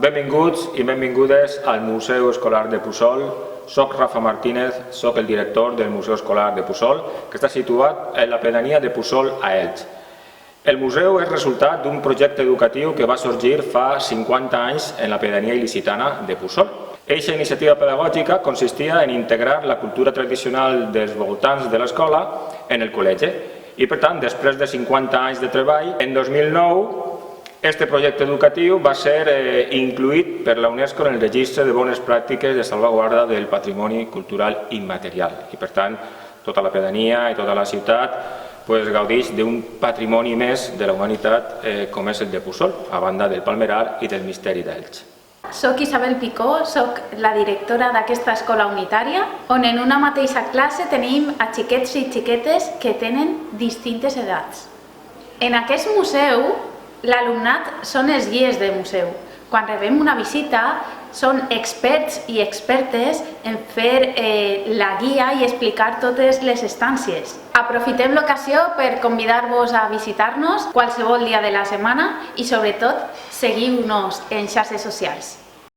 benvinguts i benvingudes al Museu Escolar de Puçol. Soc Rafa Martínez, soc el director del Museu Escolar de Puçol, que està situat en la pedania de Puçol a Elx. El museu és resultat d'un projecte educatiu que va sorgir fa 50 anys en la pedania il·licitana de Puçol. Eixa iniciativa pedagògica consistia en integrar la cultura tradicional dels voltants de l'escola en el col·legi. I, per tant, després de 50 anys de treball, en 2009, este projecte educatiu va ser incluït per la UNESCO en el registre de bones pràctiques de salvaguarda del patrimoni cultural immaterial. I, per tant, tota la pedania i tota la ciutat gaudeix d'un patrimoni més de la humanitat com és el de Puçol, a banda del Palmerar i del Misteri d'Elx. Soc Isabel Picó, soc la directora d'aquesta escola unitària, on en una mateixa classe tenim a xiquets i xiquetes que tenen distintes edats. En aquest museu, l'alumnat són els guies de museu. Quan rebem una visita, són experts i expertes en fer la guia i explicar totes les estàncies. Aprofitem l'ocasió per convidar-vos a visitar-nos qualsevol dia de la setmana i, sobretot, seguiu-nos en xarxes socials.